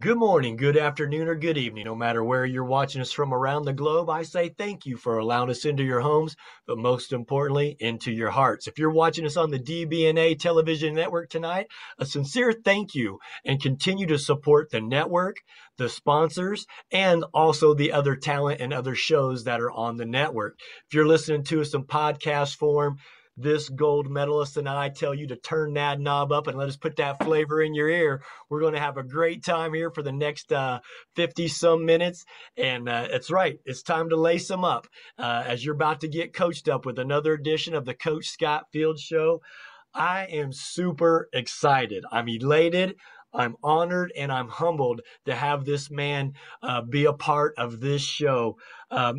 Good morning, good afternoon, or good evening. No matter where you're watching us from around the globe, I say thank you for allowing us into your homes, but most importantly, into your hearts. If you're watching us on the DBNA television network tonight, a sincere thank you and continue to support the network, the sponsors, and also the other talent and other shows that are on the network. If you're listening to us in podcast form, this gold medalist and I tell you to turn that knob up and let us put that flavor in your ear. We're going to have a great time here for the next 50 some minutes. And it's right. It's time to lace them up as you're about to get coached up with another edition of the Coach Scott Field Show. I am super excited. I'm elated. I'm honored and I'm humbled to have this man be a part of this show.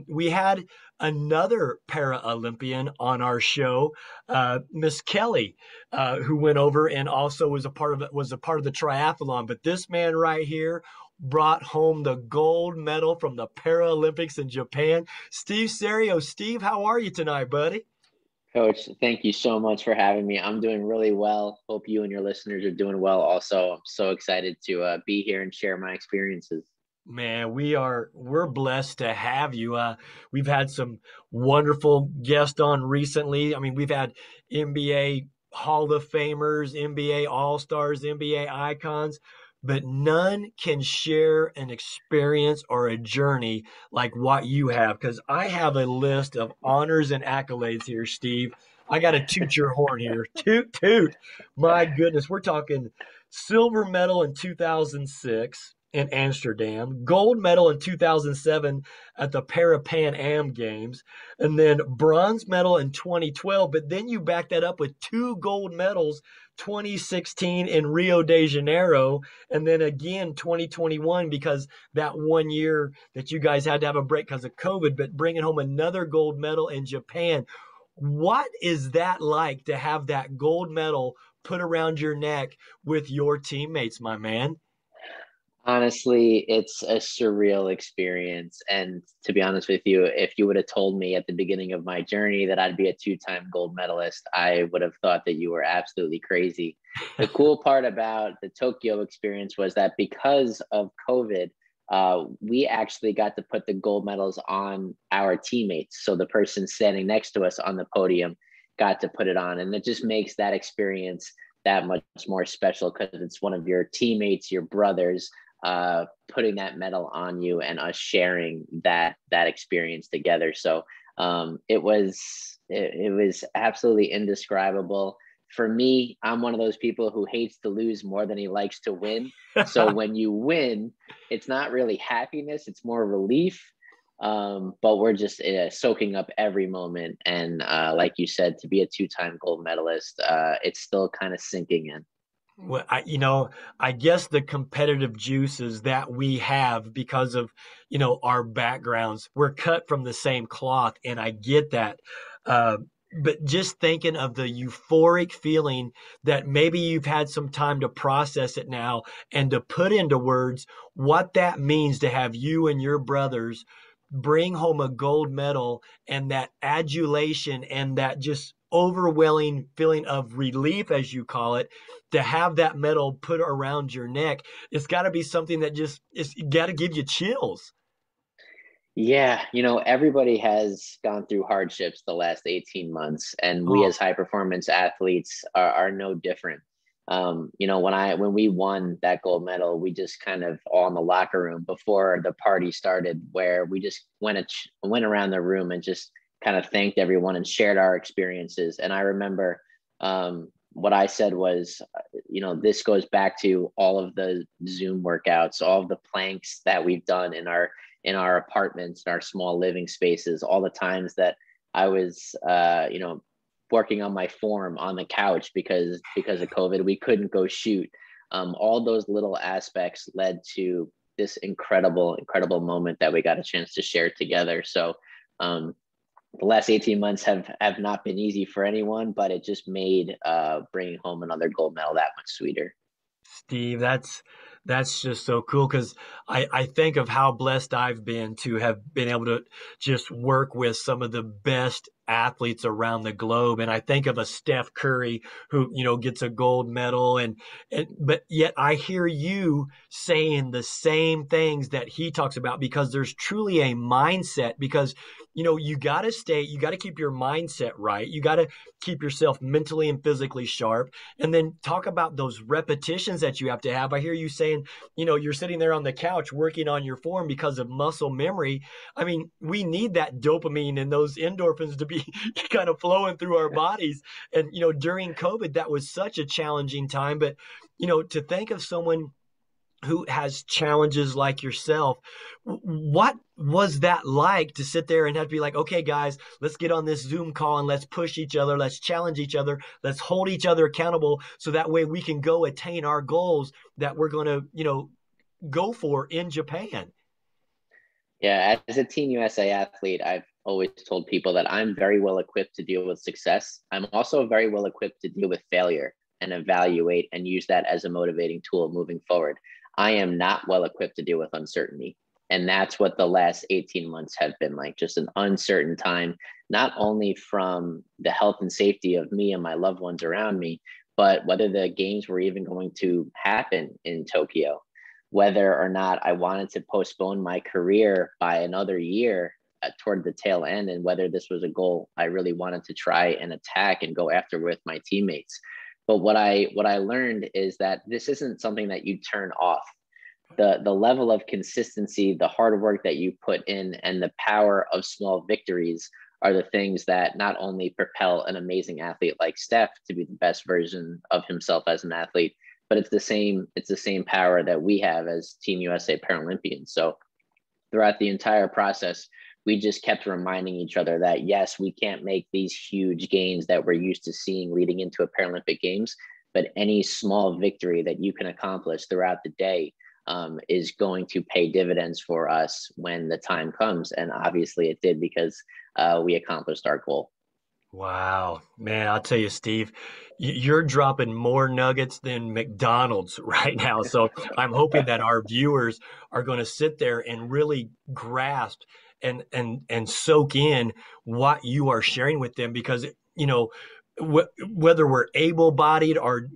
We had another Paralympian on our show, Miss Kelly, who went over and also was a part of the triathlon. But this man right here brought home the gold medal from the Paralympics in Japan. Steve Serio. Steve, how are you tonight, buddy? Coach, thank you so much for having me. I'm doing really well. Hope you and your listeners are doing well also. I'm so excited to be here and share my experiences. Man, we're blessed to have you. We've had some wonderful guests on recently. I mean, we've had NBA Hall of Famers, NBA All-Stars, NBA icons, but none can share an experience or a journey like what you have. Because I have a list of honors and accolades here, Steve. I got to toot your horn here. Toot, toot. My goodness, we're talking silver medal in 2006 in Amsterdam, gold medal in 2007 at the Pan Am Games, and then bronze medal in 2012. But then you back that up with two gold medals, 2016 in Rio de Janeiro, and then again 2021 because that 1 year that you guys had to have a break because of COVID, but bringing home another gold medal in Japan. What is that like to have that gold medal put around your neck with your teammates, my man? Honestly, it's a surreal experience. And to be honest with you, if you would have told me at the beginning of my journey that I'd be a two-time gold medalist, I would have thought that you were absolutely crazy. The cool part about the Tokyo experience was that because of COVID, we actually got to put the gold medals on our teammates. So the person standing next to us on the podium got to put it on. And it just makes that experience that much more special because it's one of your teammates, your brothers, putting that medal on you and us sharing that experience together. So it was absolutely indescribable. For me, I'm one of those people who hates to lose more than he likes to win. So when you win, it's not really happiness, it's more relief. But we're just soaking up every moment. And like you said, to be a two-time gold medalist, it's still kind of sinking in. Well, I guess the competitive juices that we have because of, our backgrounds, we're cut from the same cloth, and I get that. Uh, but just thinking of the euphoric feeling that maybe you've had some time to process it now and to put into words what that means to have you and your brothers bring home a gold medal and that adulation and that just overwhelming feeling of relief, as you call it, to have that medal put around your neck. It's got to be something that just it's got to give you chills. Yeah, everybody has gone through hardships the last 18 months, and we Oh, as high performance athletes are no different. When we won that gold medal, we just kind of all in the locker room before the party started, where we just went around the room and just kind of thanked everyone and shared our experiences. And I remember what I said was, this goes back to all of the Zoom workouts, all of the planks that we've done in our apartments, in our small living spaces, all the times that I was, working on my form on the couch because of COVID, we couldn't go shoot. All those little aspects led to this incredible moment that we got a chance to share together. So the last 18 months have not been easy for anyone, but it just made bringing home another gold medal that much sweeter. Steve, that's just so cool because I think of how blessed I've been to have been able to just work with some of the best athletes around the globe. And I think of a Steph Curry who, gets a gold medal. But yet I hear you saying the same things that he talks about, because there's truly a mindset. Because, you got to keep your mindset right. You got to keep yourself mentally and physically sharp. And then talk about those repetitions that you have to have. I hear you saying, you're sitting there on the couch working on your form because of muscle memory. I mean, we need that dopamine and those endorphins to be kind of flowing through our bodies. And, during COVID, that was such a challenging time. But, to think of someone who has challenges like yourself, what was that like to sit there and have to be like, okay, guys, let's get on this Zoom call and let's push each other, let's challenge each other, let's hold each other accountable, so that way we can go attain our goals that we're going to, go for in Japan? Yeah, as a Team USA athlete, I've always told people that I'm very well equipped to deal with success. I'm also very well equipped to deal with failure and evaluate and use that as a motivating tool moving forward. I am not well equipped to deal with uncertainty. And that's what the last 18 months have been like, just an uncertain time, not only from the health and safety of me and my loved ones around me, but whether the games were even going to happen in Tokyo, whether or not I wanted to postpone my career by another year toward the tail end, and whether this was a goal I really wanted to try and attack and go after with my teammates. But what I learned is that this isn't something that you turn off. The level of consistency, the hard work that you put in, and the power of small victories are the things that not only propel an amazing athlete like Steph to be the best version of himself as an athlete, but it's the same power that we have as Team USA Paralympians. So throughout the entire process, we just kept reminding each other that, yes, we can't make these huge gains that we're used to seeing leading into a Paralympic Games, but any small victory that you can accomplish throughout the day is going to pay dividends for us when the time comes. And obviously it did, because we accomplished our goal. Wow, man, I'll tell you, Steve, you're dropping more nuggets than McDonald's right now. So I'm hoping that our viewers are going to sit there and really grasp and soak in what you are sharing with them. Because, whether we're able-bodied or,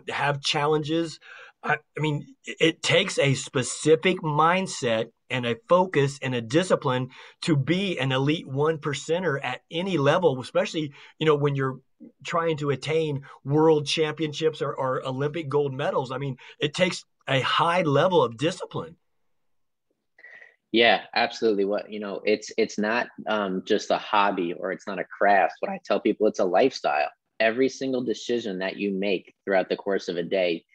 have challenges, I mean, it takes a specific mindset and a focus and a discipline to be an elite 1%er at any level, especially, when you're trying to attain world championships or Olympic gold medals. I mean, it takes a high level of discipline. Yeah, absolutely. It's not just a hobby, or it's not a craft. What I tell people, it's a lifestyle. Every single decision that you make throughout the course of a day,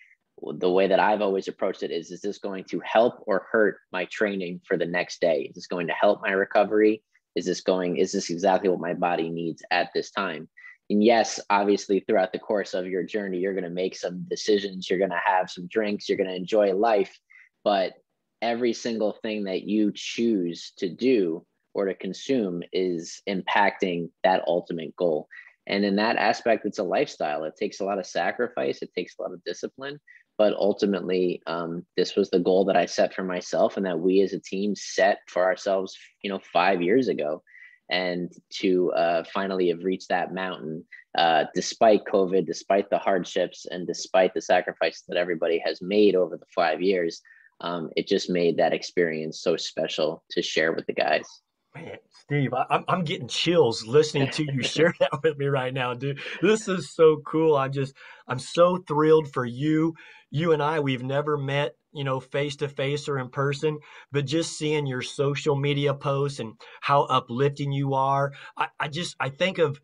the way that I've always approached it is this going to help or hurt my training for the next day? Is this going to help my recovery? Is this exactly what my body needs at this time? And yes, obviously throughout the course of your journey, you're going to make some decisions, you're going to have some drinks, you're going to enjoy life, but every single thing that you choose to do or to consume is impacting that ultimate goal. And in that aspect, it's a lifestyle. It takes a lot of sacrifice. It takes a lot of discipline. But ultimately, this was the goal that I set for myself, and that we as a team set for ourselves, 5 years ago. And to finally have reached that mountain, despite COVID, despite the hardships, and despite the sacrifices that everybody has made over the 5 years, it just made that experience so special to share with the guys. Man, Steve, I'm getting chills listening to you share that with me right now, dude. This is so cool. I'm so thrilled for you. You and I, we've never met, face to face or in person, but just seeing your social media posts and how uplifting you are, I think of,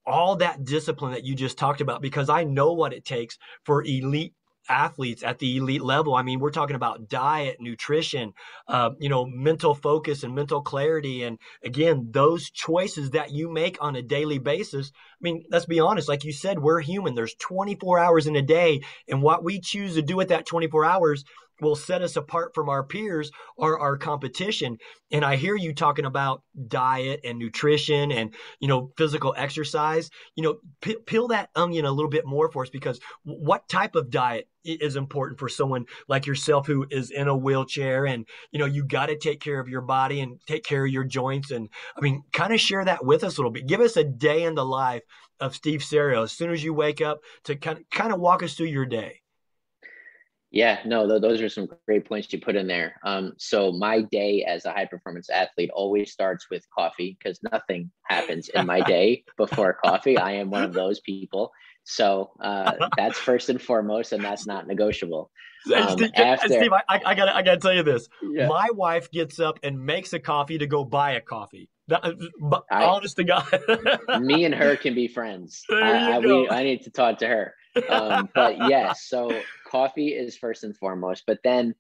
all that discipline that you just talked about, because I know what it takes for elite athletes at the elite level. I mean, we're talking about diet, nutrition, mental focus and mental clarity. And again, those choices that you make on a daily basis. I mean, let's be honest, like you said, we're human. There's 24 hours in a day. And what we choose to do with that 24 hours will set us apart from our peers or our competition. And I hear you talking about diet and nutrition and, physical exercise. Peel that onion a little bit more for us, because what type of diet is important for someone like yourself who is in a wheelchair, and, you got to take care of your body and take care of your joints. And I mean, kind of share that with us a little bit. Give us a day in the life of Steve Serio as soon as you wake up, to kind of walk us through your day. Yeah, no, those are some great points you put in there. So my day as a high performance athlete always starts with coffee, because nothing happens in my day before coffee. I am one of those people. So that's first and foremost, and that's not negotiable. Hey, Steve, After, Steve, I gotta tell you this. yeah, My wife gets up and makes a coffee to go buy a coffee. But I, honest to God. me and her can be friends. There you go. I need to talk to her. But yes, so coffee is first and foremost, but then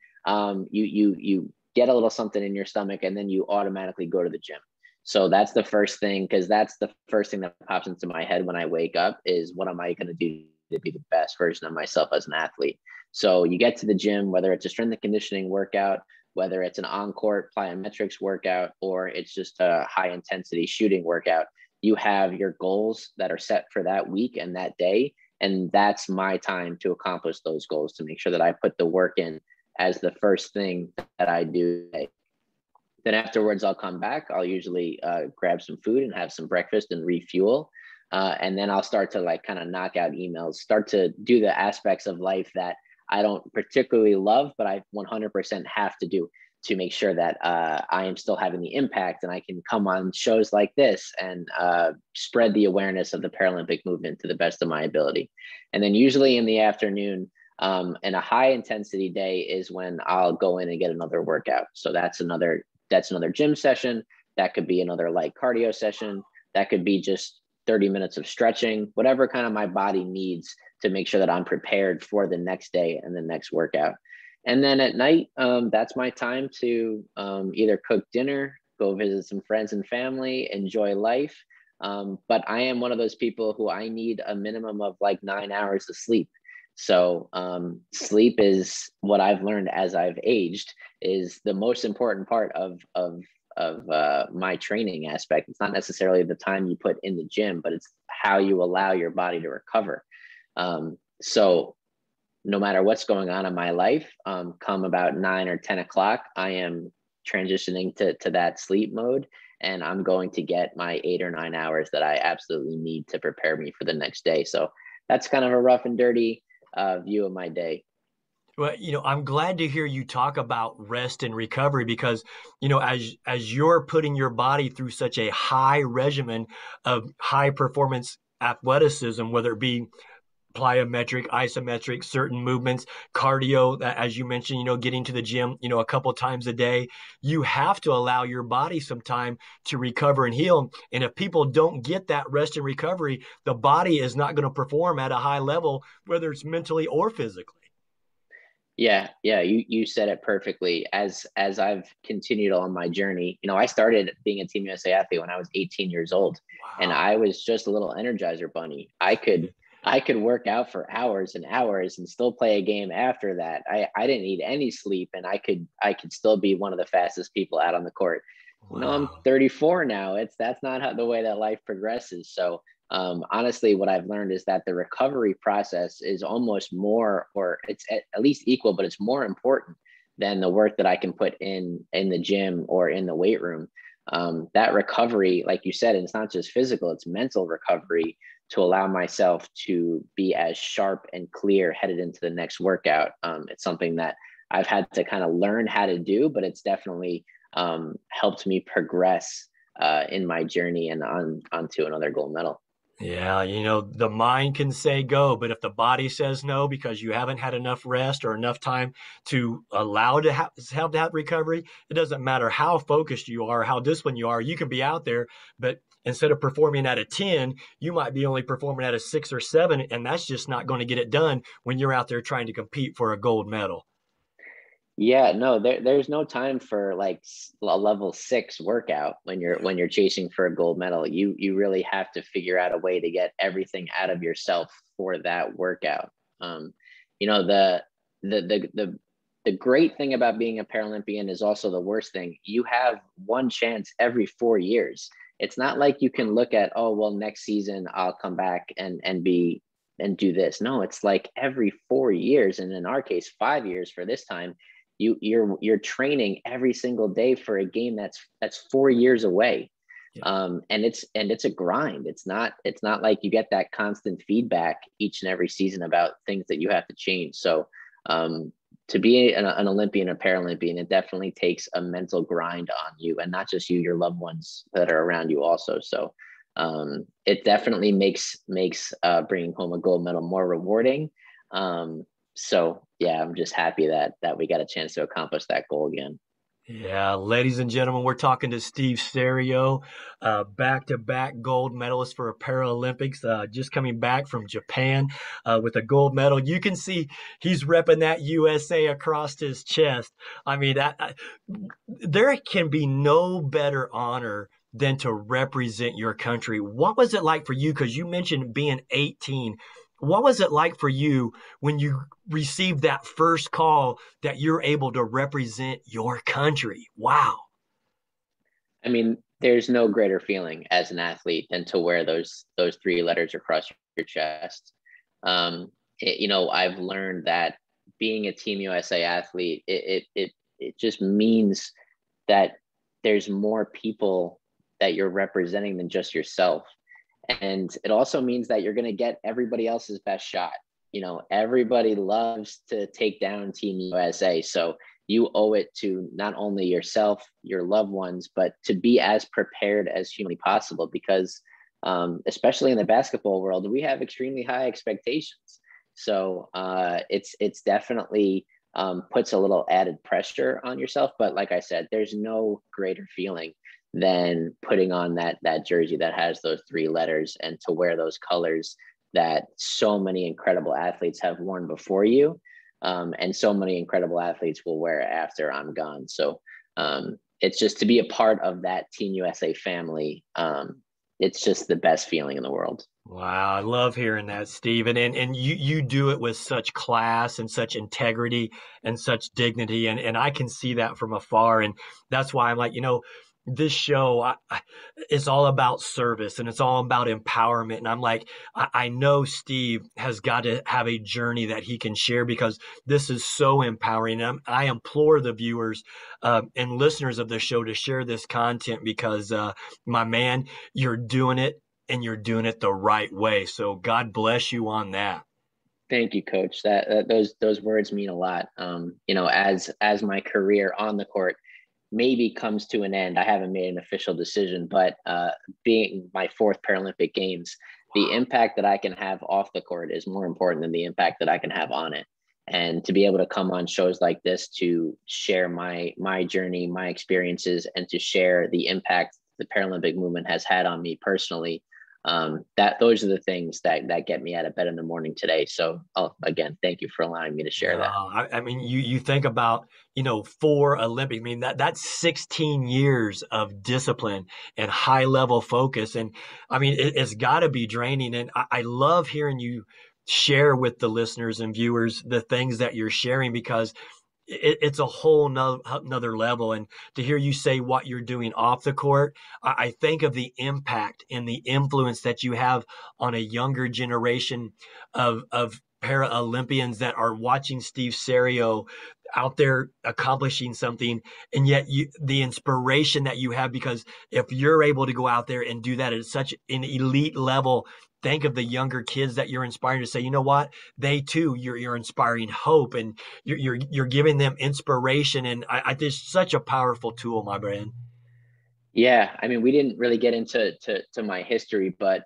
you get a little something in your stomach, and then you automatically go to the gym. So that's the first thing, because that's the first thing that pops into my head when I wake up is, what am I going to do to be the best version of myself as an athlete? So you get to the gym, whether it's a strength and conditioning workout, whether it's an on-court plyometrics workout, or it's just a high intensity shooting workout. You have your goals that are set for that week and that day. And that's my time to accomplish those goals, to make sure that I put the work in as the first thing that I do. Then afterwards, I'll come back. I'll usually grab some food and have some breakfast and refuel. And then I'll start to like kind of knock out emails, start to do the aspects of life that I don't particularly love, but I 100% have to do, to make sure that I am still having the impact, and I can come on shows like this and spread the awareness of the Paralympic movement to the best of my ability. And then usually in the afternoon, and a high intensity day is when I'll go in and get another workout. So that's another gym session. That could be another light cardio session. That could be just 30 minutes of stretching, whatever kind of my body needs to make sure that I'm prepared for the next day and the next workout. And then at night, that's my time to either cook dinner, go visit some friends and family, enjoy life. But I am one of those people who I need a minimum of like 9 hours of sleep. So sleep is what I've learned as I've aged, is the most important part of my training aspect. It's not necessarily the time you put in the gym, but it's how you allow your body to recover. So no matter what's going on in my life, come about 9 or 10 o'clock, I am transitioning to that sleep mode, and I'm going to get my 8 or 9 hours that I absolutely need to prepare me for the next day. So that's kind of a rough and dirty view of my day. Well, I'm glad to hear you talk about rest and recovery, because, as you're putting your body through such a high regimen of high performance athleticism, whether it be plyometric, isometric, certain movements, cardio, as you mentioned, getting to the gym, a couple times a day, you have to allow your body some time to recover and heal. And if people don't get that rest and recovery, the body is not going to perform at a high level, whether it's mentally or physically. Yeah, you said it perfectly. As I've continued on my journey, I started being a Team USA athlete when I was 18 years old, and Wow. I was just a little Energizer bunny. I could work out for hours and hours and still play a game after that. I didn't need any sleep, and I could still be one of the fastest people out on the court. I'm Wow. 34 now. That's not how the way that life progresses. So honestly, what I've learned is that the recovery process is almost more, or it's at least equal, but it's more important than the work that I can put in the gym or in the weight room. That recovery, like you said, it's not just physical, it's mental recovery, to allow myself to be as sharp and clear headed into the next workout. It's something that I've had to kind of learn how to do, but it's definitely helped me progress in my journey and onto another gold medal. Yeah, the mind can say go, but if the body says no because you haven't had enough rest or enough time to allow to have that recovery, it doesn't matter how focused you are, how disciplined you are. You can be out there, but instead of performing at a 10, you might be only performing at a 6 or 7, and that's just not going to get it done when you're out there trying to compete for a gold medal. Yeah, no, there's no time for like a level 6 workout when you're chasing for a gold medal. You really have to figure out a way to get everything out of yourself for that workout. You know, the the great thing about being a Paralympian is also the worst thing. You have one chance every 4 years. It's not like you can look at, oh, well, next season I'll come back and do this. No, it's like every 4 years, and in our case, 5 years for this time. You're training every single day for a game that's 4 years away. Yeah. And it's a grind. It's not like you get that constant feedback each and every season about things that you have to change. So to be an Olympian or Paralympian, it definitely takes a mental grind on you, and not just you, your loved ones that are around you also. So it definitely makes bringing home a gold medal more rewarding. So yeah, I'm just happy that we got a chance to accomplish that goal again. Yeah, ladies and gentlemen, we're talking to Steve Serio, back-to-back gold medalist for Paralympics, just coming back from Japan with a gold medal. You can see he's repping that USA across his chest. I mean, there can be no better honor than to represent your country. What was it like for you? Because you mentioned being 18. What was it like for you when you received that first call that you're able to represent your country? Wow. I mean, there's no greater feeling as an athlete than to wear those three letters across your chest. I've learned that being a Team USA athlete, it just means that there's more people that you're representing than just yourself. And it also means that you're going to get everybody else's best shot. Everybody loves to take down Team USA. So you owe it to not only yourself, your loved ones, but to be as prepared as humanly possible, because especially in the basketball world, we have extremely high expectations. So it's definitely puts a little added pressure on yourself. But like I said, there's no greater feeling than putting on that jersey that has those three letters, and to wear those colors that so many incredible athletes have worn before you, and so many incredible athletes will wear after I'm gone. So it's just to be a part of that Team USA family. It's just the best feeling in the world. Wow, I love hearing that, Steve. And you do it with such class and such integrity and such dignity. And I can see that from afar. And that's why I'm like, this show is all about service, and it's all about empowerment. And I'm like, I know Steve has got to have a journey that he can share, because this is so empowering. And I implore the viewers and listeners of the show to share this content, because my man, you're doing it, and you're doing it the right way. So God bless you on that. Thank you, Coach. That those words mean a lot. As my career on the court maybe comes to an end, I haven't made an official decision, but being my fourth Paralympic Games, the impact that I can have off the court is more important than the impact that I can have on it. And to be able to come on shows like this to share my journey, my experiences, and to share the impact the Paralympic movement has had on me personally, those are the things that get me out of bed in the morning today. So again, thank you for allowing me to share that. I mean, you think about, 4 Olympics. I mean, that's 16 years of discipline and high level focus. And I mean, it's got to be draining. And I love hearing you share with the listeners and viewers the things that you're sharing, because it's a whole nother level. And to hear you say what you're doing off the court, I think of the impact and the influence that you have on a younger generation of Paralympians that are watching Steve Serio out there accomplishing something. And yet the inspiration that you have, because if you're able to go out there and do that at such an elite level, think of the younger kids that you're inspiring to say, you know what, they too, you're inspiring hope, and you're giving them inspiration. And I just such a powerful tool, my brand. Yeah, I mean, we didn't really get into my history, but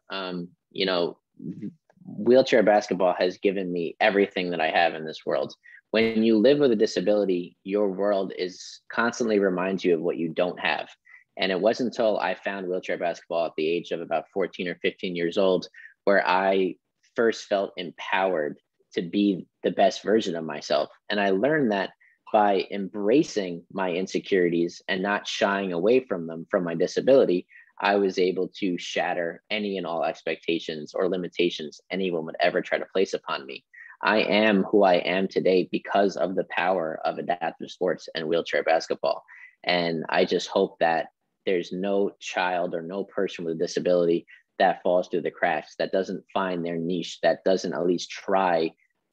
wheelchair basketball has given me everything that I have in this world. When you live with a disability, your world is constantly reminds you of what you don't have. And it wasn't until I found wheelchair basketball at the age of about 14 or 15 years old where I first felt empowered to be the best version of myself. And I learned that by embracing my insecurities and not shying away from them, from my disability, I was able to shatter any and all expectations or limitations anyone would ever try to place upon me. I am who I am today because of the power of adaptive sports and wheelchair basketball. And I just hope that there's no child or no person with a disability that falls through the cracks, that doesn't find their niche, that doesn't at least try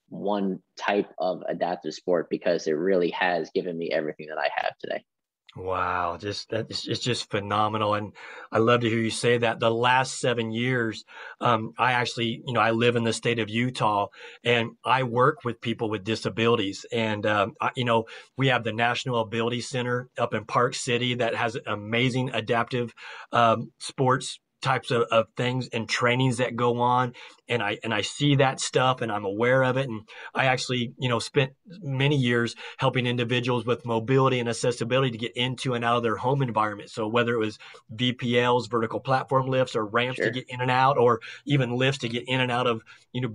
one type of adaptive sport, because it really has given me everything that I have today. Wow, just that it's just phenomenal, and I love to hear you say that. The last 7 years, I actually, I live in the state of Utah, and I work with people with disabilities, and we have the National Ability Center up in Park City that has amazing adaptive sports types of things and trainings that go on, and I see that stuff, and I'm aware of it, and I actually, spent many years helping individuals with mobility and accessibility to get into and out of their home environment. So whether it was VPLs, vertical platform lifts, or ramps to Sure. get in and out, or even lifts to get in and out of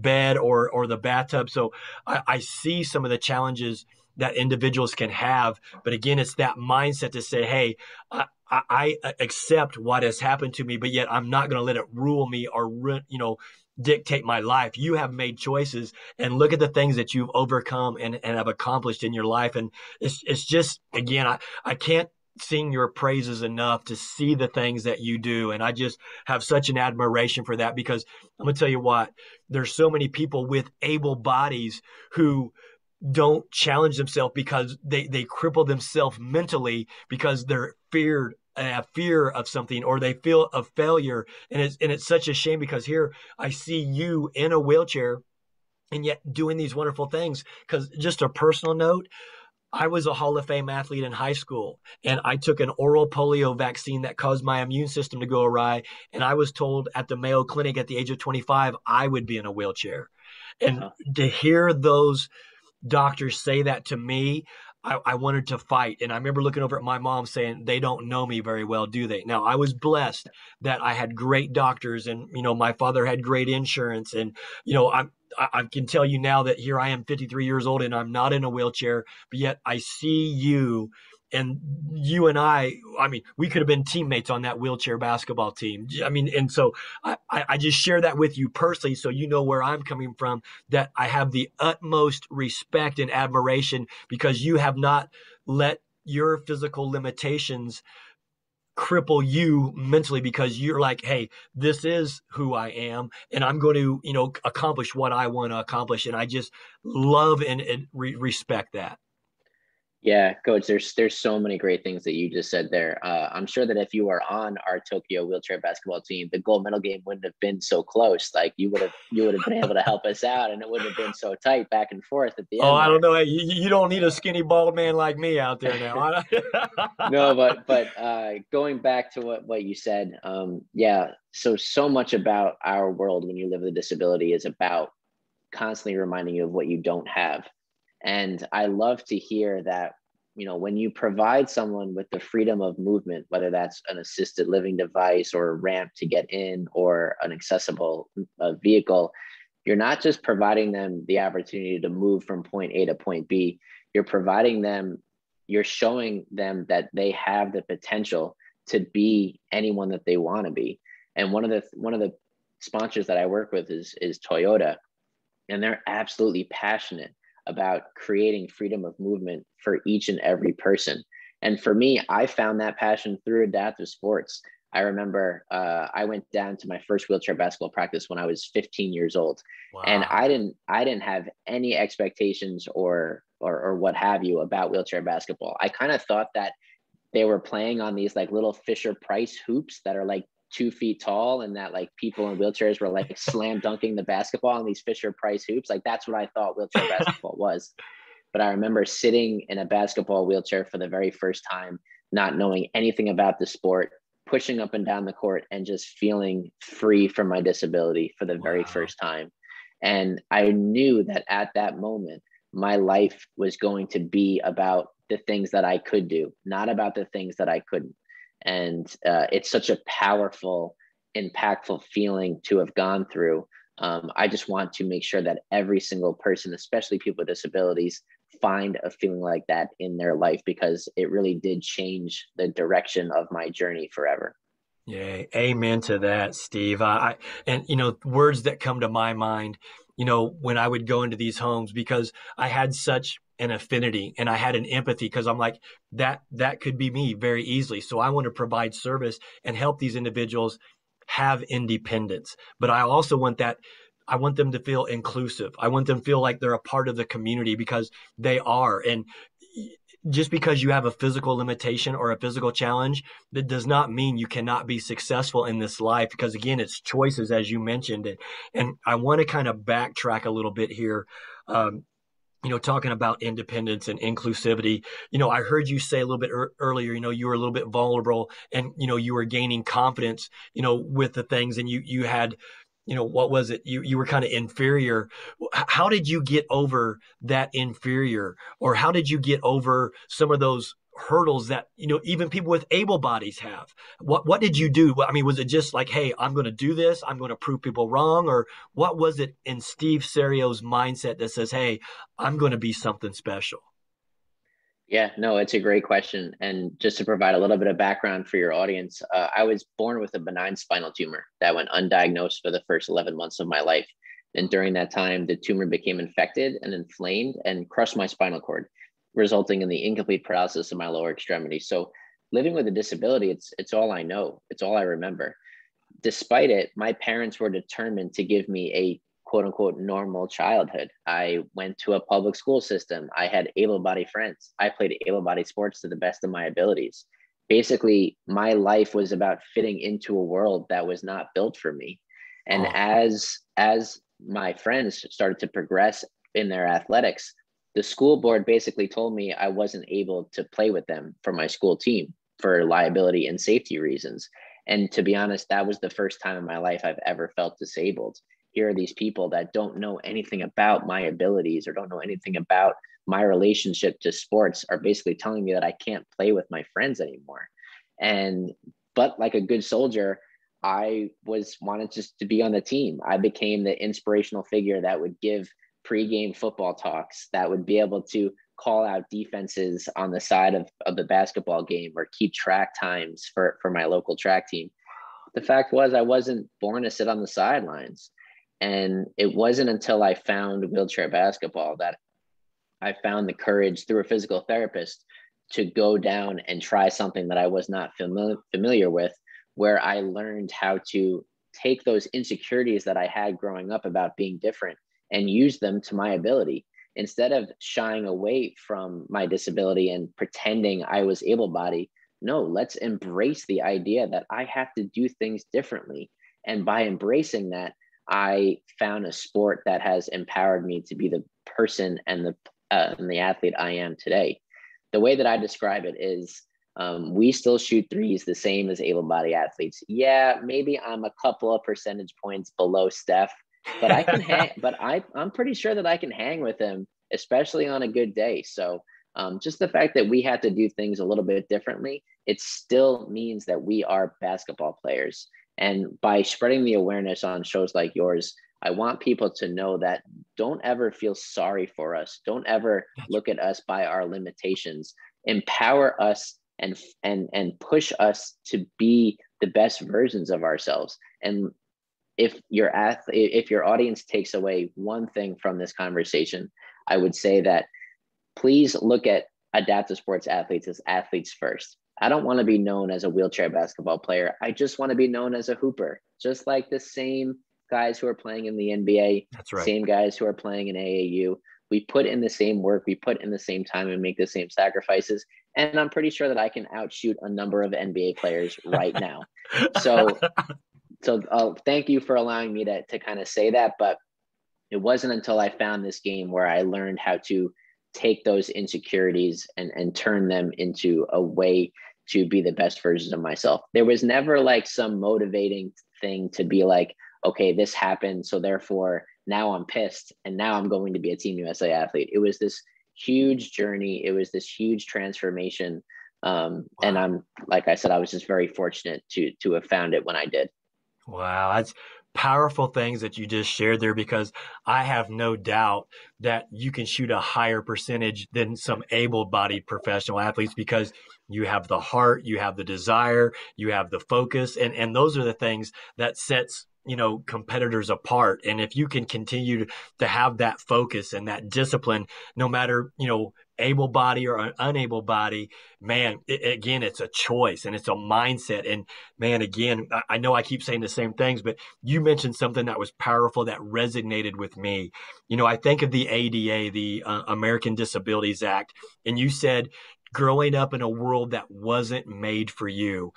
bed or the bathtub. So I see some of the challenges that individuals can have, but again, it's that mindset to say, hey, I accept what has happened to me, but yet I'm not going to let it rule me or dictate my life. You have made choices, and look at the things that you've overcome and have accomplished in your life. And it's just, again, I can't sing your praises enough to see the things that you do. And I just have such an admiration for that, because I'm going to tell you what, there's so many people with able bodies who don't challenge themselves because they cripple themselves mentally because they're feared, have fear of something, or they feel a failure. And it's such a shame, because here I see you in a wheelchair and yet doing these wonderful things. Because just a personal note, I was a Hall of Fame athlete in high school, and I took an oral polio vaccine that caused my immune system to go awry. And I was told at the Mayo Clinic at the age of 25, I would be in a wheelchair. And Uh-huh. to hear those doctors say that to me, I wanted to fight. And I remember looking over at my mom saying, they don't know me very well, do they? Now, I was blessed that I had great doctors, and, my father had great insurance. And, I can tell you now that here I am 53 years old and I'm not in a wheelchair, but yet I see you, and you and I mean, we could have been teammates on that wheelchair basketball team. I mean, and so I just share that with you personally, so you know where I'm coming from, that I have the utmost respect and admiration, because you have not let your physical limitations cripple you mentally, because you're like, hey, this is who I am, and I'm going to, accomplish what I want to accomplish. And I just love and respect that. Yeah, coach, there's so many great things that you just said there. I'm sure that if you were on our Tokyo wheelchair basketball team, the gold medal game wouldn't have been so close. Like you would have been able to help us out, and it wouldn't have been so tight back and forth at the Oh, end I don't there. know. Hey, you don't need a skinny bald man like me out there now. No, but going back to what you said, yeah. So much about our world when you live with a disability is about constantly reminding you of what you don't have. And I love to hear that, when you provide someone with the freedom of movement, whether that's an assisted living device or a ramp to get in or an accessible vehicle, you're not just providing them the opportunity to move from point A to point B, you're providing them, you're showing them that they have the potential to be anyone that they want to be. And one of the sponsors that I work with is Toyota, and they're absolutely passionate about creating freedom of movement for each and every person. And for me, I found that passion through adaptive sports. I remember I went down to my first wheelchair basketball practice when I was 15 years old, and Wow. I didn't have any expectations or what have you about wheelchair basketball. I kind of thought that they were playing on these like little Fisher Price hoops that are like 2 feet tall, and that like people in wheelchairs were like slam dunking the basketball on these Fisher Price hoops. Like that's what I thought wheelchair basketball was. But I remember sitting in a basketball wheelchair for the very first time, not knowing anything about the sport, pushing up and down the court and just feeling free from my disability for the very Wow. first time. And I knew that at that moment, my life was going to be about the things that I could do, not about the things that I couldn't. And it's such a powerful, impactful feeling to have gone through. I just want to make sure that every single person, especially people with disabilities, find a feeling like that in their life, because it really did change the direction of my journey forever. Yeah, amen to that, Steve. And words that come to my mind, when I would go into these homes, because I had such an affinity and I had an empathy, because I'm like, that could be me very easily. So I want to provide service and help these individuals have independence. But I also I want them to feel inclusive. I want them to feel like they're a part of the community, because they are. And just because you have a physical limitation or a physical challenge, that does not mean you cannot be successful in this life, because again, it's choices, as you mentioned. And I want to kind of backtrack a little bit here. Talking about independence and inclusivity, I heard you say a little bit earlier, you were a little bit vulnerable, and, you were gaining confidence, with the things, and you had, what was it? You were kind of inferior. How did you get over that inferior, or how did you get over some of those hurdles that, even people with able bodies have? What did you do? I mean, was it just like, hey, I'm going to do this, I'm going to prove people wrong? Or what was it in Steve Serio's mindset that says, hey, I'm going to be something special? Yeah, no, it's a great question. And just to provide a little bit of background for your audience, I was born with a benign spinal tumor that went undiagnosed for the first 11 months of my life. And during that time, the tumor became infected and inflamed and crushed my spinal cord, resulting in the incomplete paralysis of my lower extremity. So living with a disability, it's all I know. It's all I remember. Despite it, my parents were determined to give me a quote unquote normal childhood. I went to a public school system. I had able-bodied friends. I played able-bodied sports to the best of my abilities. Basically, my life was about fitting into a world that was not built for me. And Oh, as my friends started to progress in their athletics, the school board basically told me I wasn't able to play with them for my school team for liability and safety reasons. And to be honest, that was the first time in my life I've ever felt disabled. Here are these people that don't know anything about my abilities or don't know anything about my relationship to sports are basically telling me that I can't play with my friends anymore. And, but like a good soldier, I wanted just to be on the team. I became the inspirational figure that would give pregame football talks, that would be able to call out defenses on the side of the basketball game or keep track times for my local track team. The fact was, I wasn't born to sit on the sidelines. And it wasn't until I found wheelchair basketball that I found the courage through a physical therapist to go down and try something that I was not familiar with, where I learned how to take those insecurities that I had growing up about being different and use them to my ability. Instead of shying away from my disability and pretending I was able-bodied, no, let's embrace the idea that I have to do things differently. And by embracing that, I found a sport that has empowered me to be the person and the athlete I am today. The way that I describe it is, we still shoot threes the same as able-bodied athletes. Yeah, maybe I'm a couple of percentage points below Steph, but I can hang. But I'm pretty sure that I can hang with him, especially on a good day. So just the fact that we had to do things a little bit differently, it still means that we are basketball players. And by spreading the awareness on shows like yours, I want people to know that don't ever feel sorry for us. Don't ever look at us by our limitations. Empower us and push us to be the best versions of ourselves. And if your audience takes away one thing from this conversation, I would say that please look at adaptive sports athletes as athletes first. I don't want to be known as a wheelchair basketball player. I just want to be known as a hooper, just like the same guys who are playing in the NBA, that's right. same guys who are playing in AAU. We put in the same work, we put in the same time and make the same sacrifices. And I'm pretty sure that I can outshoot a number of NBA players right now. So thank you for allowing me to kind of say that. But it wasn't until I found this game where I learned how to take those insecurities and turn them into a way to be the best versions of myself. There was never like some motivating thing to be like, okay, this happened, so therefore now I'm pissed and now I'm going to be a Team USA athlete. It was this huge journey. It was this huge transformation. And I'm, like I said, I was just very fortunate to have found it when I did. Wow, that's powerful things that you just shared there, because I have no doubt that you can shoot a higher percentage than some able-bodied professional athletes, because you have the heart, you have the desire, you have the focus, and those are the things that sets competitors apart. And if you can continue to have that focus and that discipline, no matter, able body or unable body, man, again, it's a choice and it's a mindset. And man, again, I know I keep saying the same things, but you mentioned something that was powerful that resonated with me. I think of the ADA, the American Disabilities Act, and you said growing up in a world that wasn't made for you.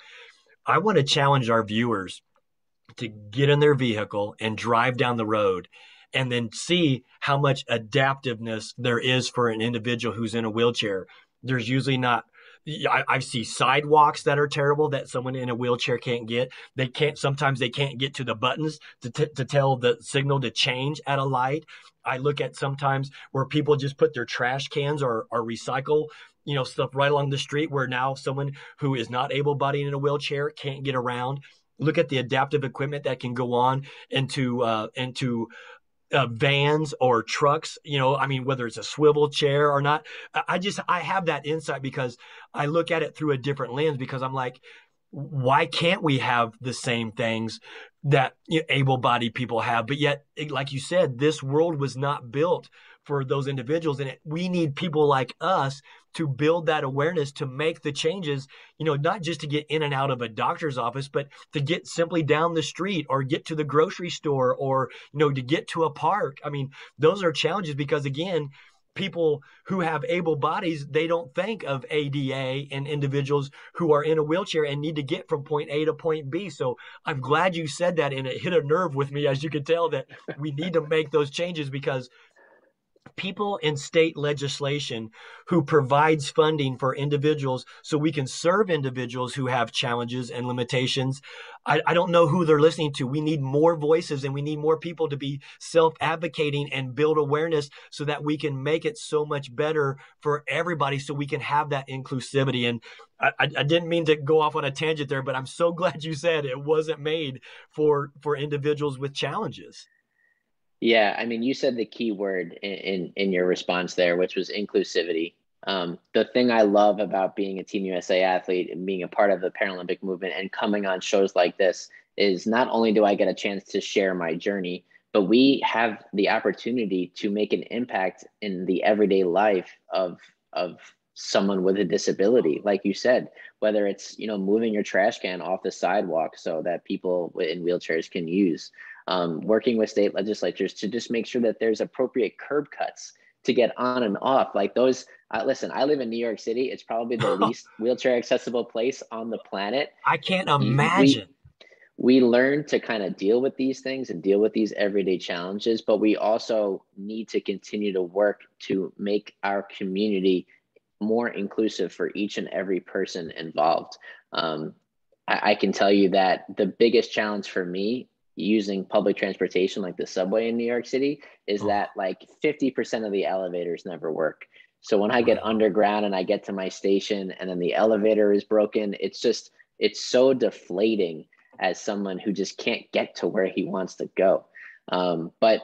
I want to challenge our viewers to get in their vehicle and drive down the road and then see how much adaptiveness there is for an individual who's in a wheelchair. There's usually not. I see sidewalks that are terrible that someone in a wheelchair can't get. Sometimes they can't get to the buttons to tell the signal to change at a light. I look at sometimes where people just put their trash cans or recycle, stuff right along the street, where now someone who is not able-bodied in a wheelchair can't get around. Look at the adaptive equipment that can go on into vans or trucks, whether it's a swivel chair or not. I have that insight because I look at it through a different lens, because I'm like, why can't we have the same things that able-bodied people have? But yet, like you said, this world was not built for those individuals. And we need people like us to build that awareness, to make the changes, not just to get in and out of a doctor's office, but to get simply down the street or get to the grocery store or, to get to a park. I mean, those are challenges because, again, people who have able bodies, they don't think of ADA and individuals who are in a wheelchair and need to get from point A to point B. So I'm glad you said that, and it hit a nerve with me, as you can tell, that we need to make those changes, because people in state legislation who provides funding for individuals so we can serve individuals who have challenges and limitations. I don't know who they're listening to. We need more voices, and we need more people to be self-advocating and build awareness so that we can make it so much better for everybody, so we can have that inclusivity. And I didn't mean to go off on a tangent there, but I'm so glad you said it wasn't made for individuals with challenges. Yeah, I mean, you said the key word in your response there, which was inclusivity. The thing I love about being a Team USA athlete and being a part of the Paralympic movement and coming on shows like this is not only do I get a chance to share my journey, but we have the opportunity to make an impact in the everyday life of someone with a disability. Like you said, whether it's, moving your trash can off the sidewalk so that people in wheelchairs can use, working with state legislatures to just make sure that there's appropriate curb cuts to get on and off. Like those, listen, I live in New York City. It's probably the least wheelchair accessible place on the planet. I can't imagine. We learn to kind of deal with these things and deal with these everyday challenges, but we also need to continue to work to make our community more inclusive for each and every person involved. I can tell you that the biggest challenge for me using public transportation like the subway in New York City is that like 50% of the elevators never work. So when I get underground and I get to my station and then the elevator is broken, it's so deflating as someone who just can't get to where he wants to go. But,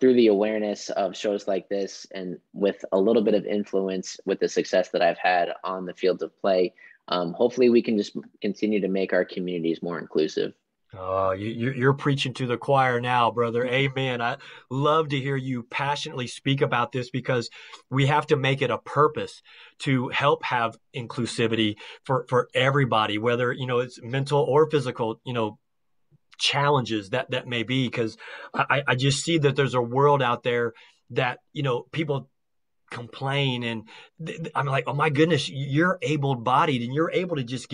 through the awareness of shows like this and with a little bit of influence with the success that I've had on the field of play, hopefully we can just continue to make our communities more inclusive. Oh, you're preaching to the choir now, brother. Amen. I love to hear you passionately speak about this, because we have to make it a purpose to help have inclusivity for everybody, whether, it's mental or physical, challenges that may be. Because I just see that there's a world out there that, people complain, and I'm like, oh my goodness, you're able-bodied and you're able to just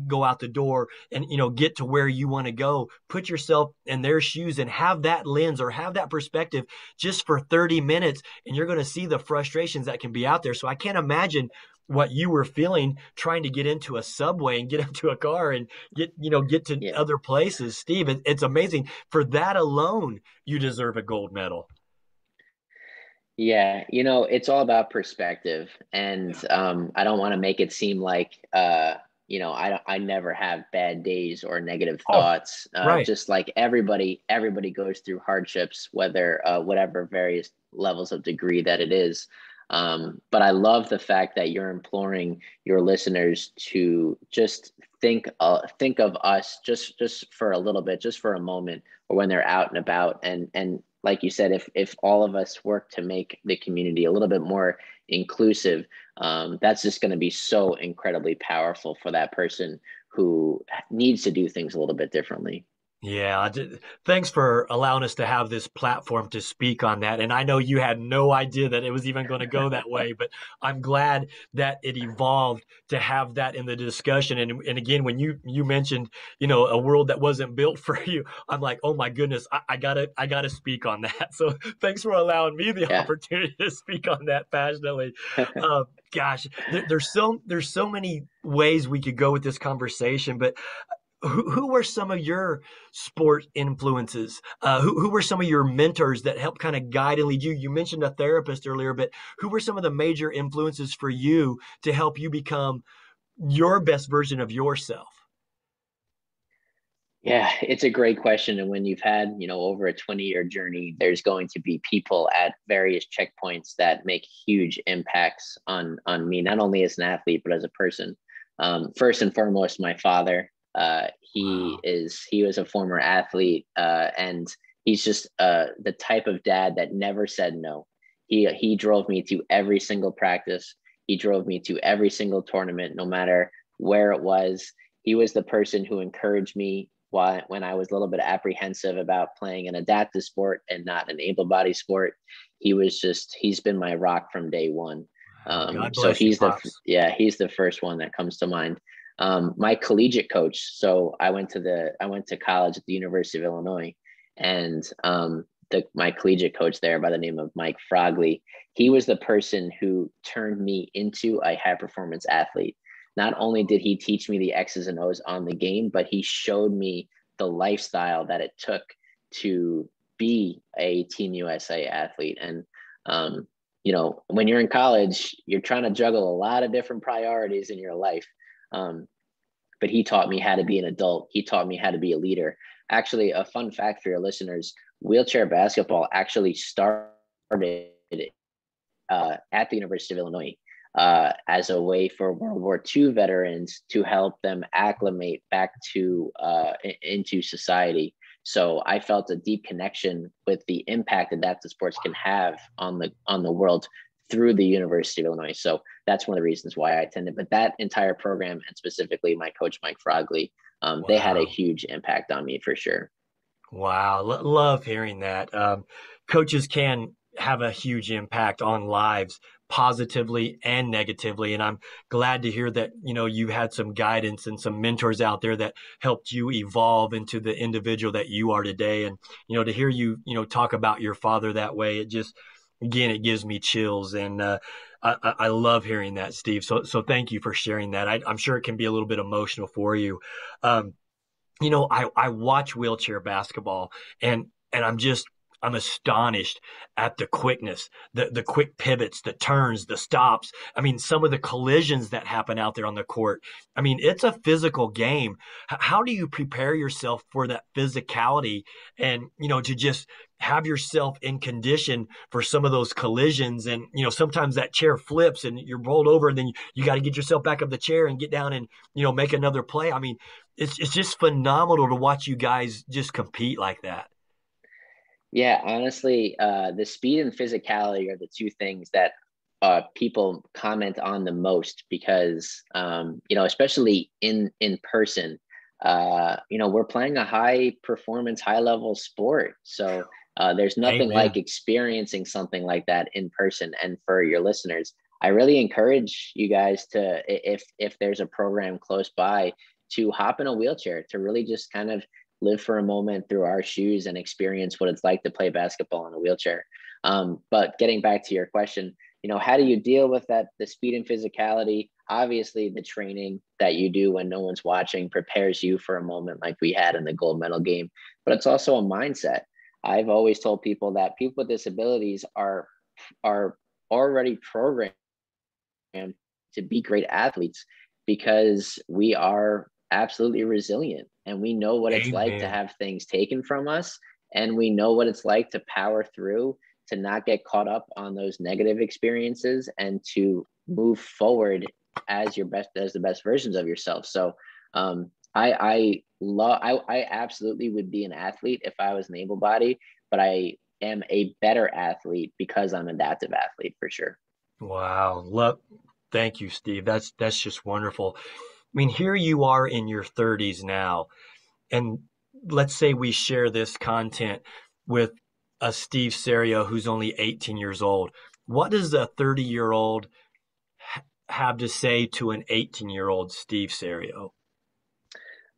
go out the door and get to where you want to go. Put yourself in their shoes and have that lens or have that perspective just for 30 minutes, and you're going to see the frustrations that can be out there. So I can't imagine what you were feeling trying to get into a subway and get into a car and get to other places. Steve, it's amazing. For that alone, you deserve a gold medal. Yeah, it's all about perspective, and I don't want to make it seem like I never have bad days or negative thoughts. Right. Just like everybody goes through hardships, whether whatever various levels of degree that it is. But I love the fact that you're imploring your listeners to just think of us just for a little bit, just for a moment, or when they're out and about. And like you said, if all of us work to make the community a little bit more inclusive, that's just going to be so incredibly powerful for that person who needs to do things a little bit differently. Yeah, thanks for allowing us to have this platform to speak on that. And I know you had no idea that it was even going to go that way, but I'm glad that it evolved to have that in the discussion. And again, when you mentioned, a world that wasn't built for you, I'm like, oh my goodness, I gotta speak on that. So thanks for allowing me the Yeah. opportunity to speak on that passionately. Gosh, there's so many ways we could go with this conversation, but who were some of your sport influences? Who were some of your mentors that helped kind of guide and lead you? You mentioned a therapist earlier, but who were some of the major influences for you to help you become your best version of yourself? Yeah, it's a great question. And when you've had, over a 20-year journey, there's going to be people at various checkpoints that make huge impacts on me, not only as an athlete, but as a person. First and foremost, my father. He Wow. he was a former athlete, and he's just the type of dad that never said no. He drove me to every single practice. He drove me to every single tournament, no matter where it was. He was the person who encouraged me when I was a little bit apprehensive about playing an adaptive sport and not an able body sport. He's been my rock from day one. Wow. God So bless you, Pops. he's the first one that comes to mind. My collegiate coach. So I went to college at the University of Illinois, and my collegiate coach there by the name of Mike Frogley, he was the person who turned me into a high performance athlete. Not only did he teach me the X's and O's on the game, but he showed me the lifestyle that it took to be a Team USA athlete. And, when you're in college, you're trying to juggle a lot of different priorities in your life. Um, but he taught me how to be an adult. He taught me how to be a leader. Actually, a fun fact for your listeners, wheelchair basketball actually started at the University of Illinois as a way for World War II veterans to help them acclimate back to into society. So I felt a deep connection with the impact that the sports can have on the world through the University of Illinois. So that's one of the reasons why I attended. But that entire program, and specifically my coach Mike Frogley, they had a Wow. huge impact on me for sure. Wow, love hearing that. Coaches can have a huge impact on lives positively and negatively. And I'm glad to hear that, you had some guidance and some mentors out there that helped you evolve into the individual that you are today. And, to hear you, talk about your father that way, it just, again, it gives me chills. And I love hearing that, Steve. So thank you for sharing that. I'm sure it can be a little bit emotional for you. Um, I watch wheelchair basketball and I'm astonished at the quickness, the quick pivots, the turns, the stops. I mean, some of the collisions that happen out there on the court. I mean, it's a physical game. How do you prepare yourself for that physicality and, to just have yourself in condition for some of those collisions? And, sometimes that chair flips and you're rolled over and then you got to get yourself back up the chair and get down and, make another play. I mean, it's just phenomenal to watch you guys just compete like that. Yeah, honestly, the speed and physicality are the two things that people comment on the most because, especially in person, we're playing a high performance, high level sport. So there's nothing like Amen. experiencing something like that in person. And for your listeners, I really encourage you guys to, if there's a program close by, to hop in a wheelchair to really just kind of live for a moment through our shoes and experience what it's like to play basketball in a wheelchair. But getting back to your question, how do you deal with that, the speed and physicality? Obviously, the training that you do when no one's watching prepares you for a moment like we had in the gold medal game, but it's also a mindset. I've always told people that people with disabilities are already programmed to be great athletes because we are absolutely resilient and we know what it's like to Amen. have things taken from us, and we know what it's like to power through, to not get caught up on those negative experiences, and to move forward as the best versions of yourself. So I absolutely would be an athlete if I was an able body, but I am a better athlete because I'm an adaptive athlete for sure. Wow. Thank you, Steve. That's just wonderful. I mean, here you are in your 30s now, and let's say we share this content with a Steve Serio who's only 18 years old. What does a 30-year-old have to say to an 18-year-old Steve Serio?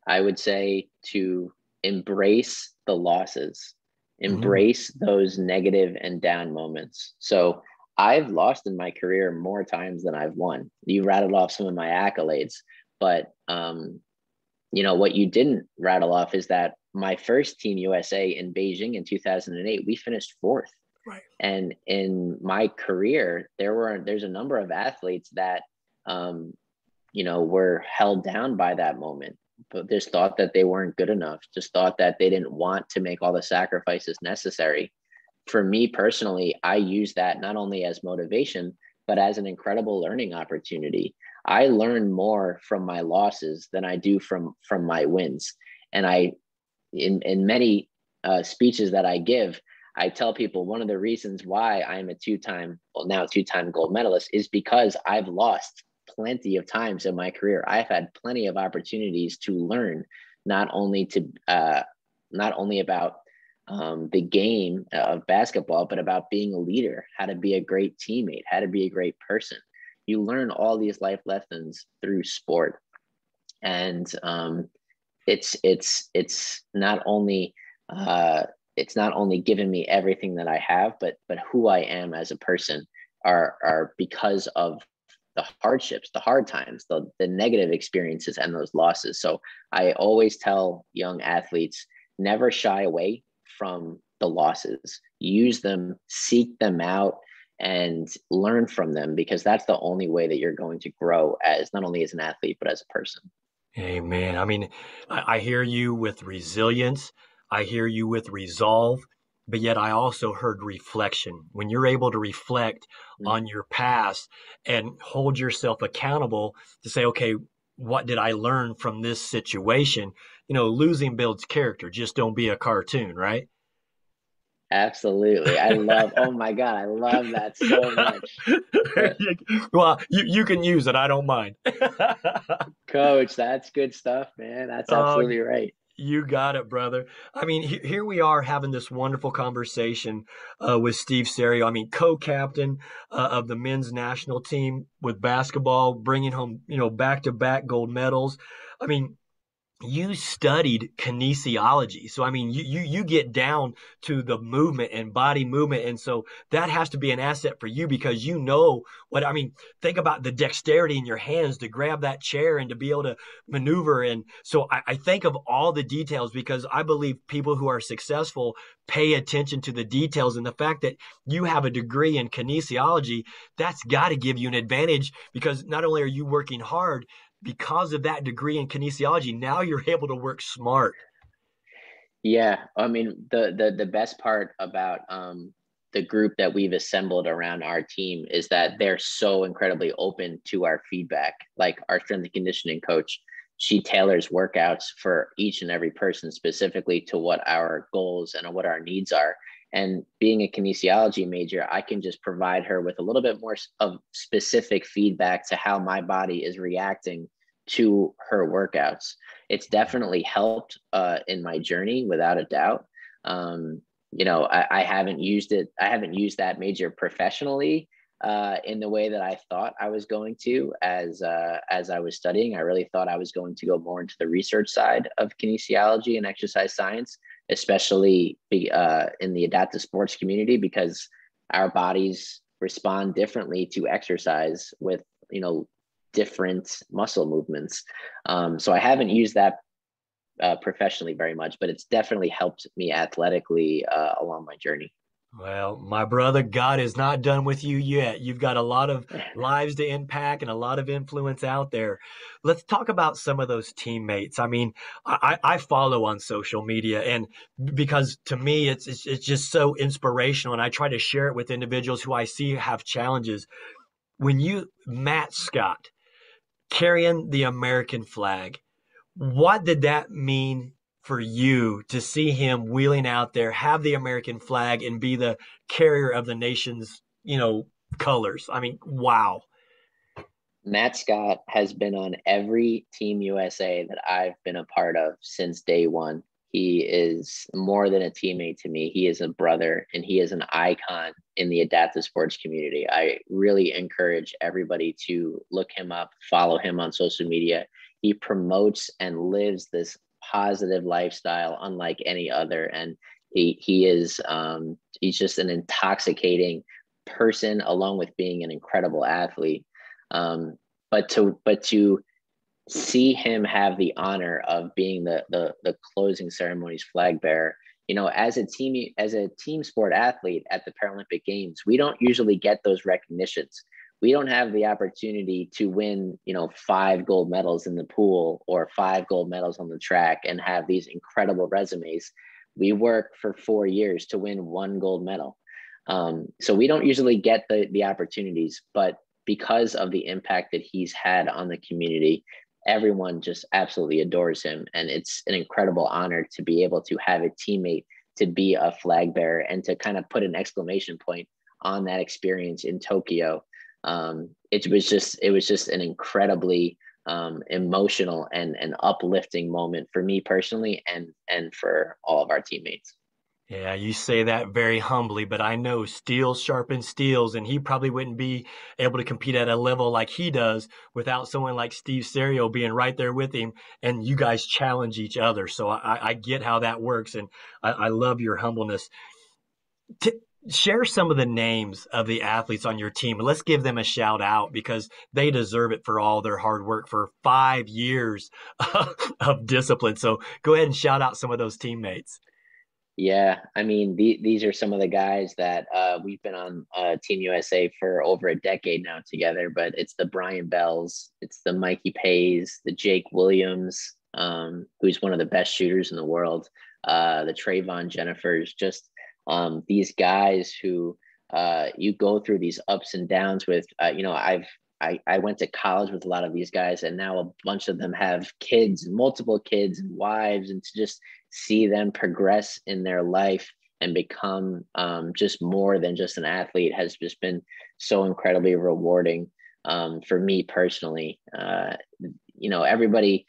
I would say to embrace the losses, Mm, embrace those negative and down moments. So I've lost in my career more times than I've won. You rattled off some of my accolades, but what you didn't rattle off is that my first Team USA in Beijing in 2008, we finished fourth. right. And in my career, there's a number of athletes that um, were held down by that moment, but just thought that they weren't good enough, just thought that they didn't want to make all the sacrifices necessary. For me personally, I use that not only as motivation, but as an incredible learning opportunity. I learn more from my losses than I do from my wins. And in many speeches that I give, I tell people one of the reasons why I'm a two-time gold medalist is because I've lost plenty of times in my career. I've had plenty of opportunities to learn, not only about the game of basketball, but about being a leader, how to be a great teammate, how to be a great person. You learn all these life lessons through sport, and it's not only given me everything that I have, but who I am as a person are because of the hardships, the hard times, the negative experiences, and those losses. So I always tell young athletes, never shy away from the losses. Use them, seek them out, and learn from them, because that's the only way that you're going to grow as not only as an athlete but as a person. Amen. I mean, I hear you with resilience. I hear you with resolve, but yet I also heard reflection. When you're able to reflect on your past and hold yourself accountable to say, okay, what did I learn from this situation? Losing builds character. Just don't be a cartoon, right? Absolutely. Oh my God, I love that so much. Well, you can use it. I don't mind. Coach, that's good stuff, man. That's Oh, absolutely right. you got it, brother. I mean, here we are having this wonderful conversation with Steve Serio. I mean, co-captain of the men's national team with basketball, bringing home, back-to-back gold medals. I mean, you studied kinesiology. So, I mean, you get down to the movement and body movement. And so that has to be an asset for you because I mean, think about the dexterity in your hands to grab that chair and to be able to maneuver. And so I think of all the details because I believe people who are successful pay attention to the details. And the fact that you have a degree in kinesiology, that's got to give you an advantage because not only are you working hard, because of that degree in kinesiology, now you're able to work smart. Yeah, I mean the best part about the group that we've assembled around our team is that they're so incredibly open to our feedback. Like our strength and conditioning coach, she tailors workouts for each and every person specifically to what our goals and what our needs are. And being a kinesiology major, I can just provide her with a little bit more of specific feedback to how my body is reacting to her workouts. It's definitely helped in my journey without a doubt. I haven't used it. I haven't used that major professionally in the way that I thought I was going to as I was studying. I really thought I was going to go more into the research side of kinesiology and exercise science, especially in the adaptive sports community, because our bodies respond differently to exercise with different muscle movements. So I haven't used that professionally very much, but it's definitely helped me athletically along my journey. Well, my brother, God is not done with you yet. You've got a lot of lives to impact and a lot of influence out there. Let's talk about some of those teammates. I mean, I follow on social media, and because to me, it's just so inspirational, and I try to share it with individuals who I see have challenges. Matt Scott, carrying the American flag, What did that mean for you to see him wheeling out there, have the American flag, and be the carrier of the nation's, colors? I mean, wow. Matt Scott has been on every Team USA that I've been a part of since day one. He is more than a teammate to me. He is a brother and he is an icon in the adaptive sports community. I really encourage everybody to look him up, follow him on social media. He promotes and lives this positive lifestyle unlike any other. And he's just an intoxicating person along with being an incredible athlete. But to see him have the honor of being the closing ceremony's flag bearer, as a team sport athlete at the Paralympic Games, we don't usually get those recognitions. We don't have the opportunity to win, 5 gold medals in the pool or 5 gold medals on the track and have these incredible resumes. We work for 4 years to win 1 gold medal. So we don't usually get the opportunities, but because of the impact that he's had on the community, everyone just absolutely adores him. And it's an incredible honor to be able to have a teammate to be a flag bearer and to kind of put an exclamation point on that experience in Tokyo. It was just an incredibly emotional and uplifting moment for me personally and for all of our teammates. Yeah, you say that very humbly, but I know steel sharpens steels, and he probably wouldn't be able to compete at a level like he does without someone like Steve Serio being right there with him, and you guys challenge each other. So I get how that works, and I love your humbleness. T Share some of the names of the athletes on your team, and let's give them a shout out because they deserve it for all their hard work for 5 years of discipline. So go ahead and shout out some of those teammates. Yeah, I mean, these are some of the guys that we've been on Team USA for over a decade now together. But it's the Brian Bells, it's the Mikey Pays, the Jake Williams, who's one of the best shooters in the world, the Trayvon Jennifers, just these guys who you go through these ups and downs with. I went to college with a lot of these guys, and now a bunch of them have kids, multiple kids, and wives, and to just see them progress in their life and become just more than just an athlete has just been so incredibly rewarding for me personally. Everybody,